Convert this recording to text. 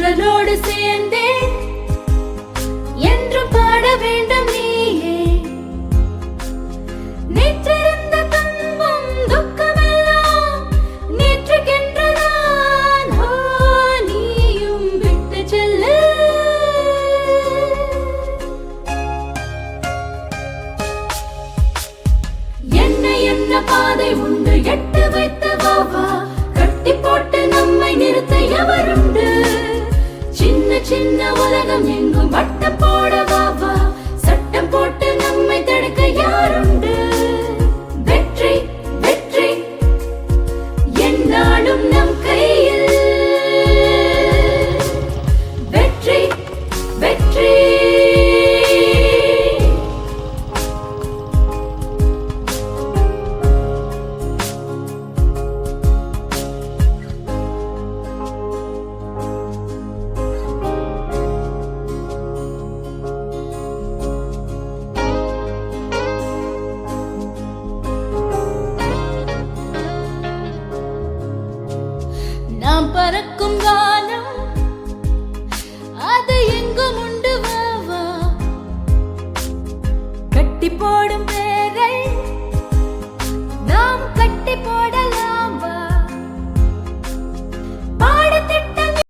தென்றலோடு சேர்ந்தே என்றும் பாட வேண்டும் நீயே. நேற்றிருந்த துன்பம் துக்கமெல்லாம் நேற்றுக்கென்றுதான் நீயும் விட்டு செல்லு. என்ன பாதை உண்டு எட்டு வைத்த வாவா, கட்டி போட்டு நம்மை நிறுத்த எவருண்டு? சின்ன சின்ன உலகம் எங்கும் வட்டம் போட வாவா, சட்டம் போட்டு நம்மை தடுக்க யாருண்டு?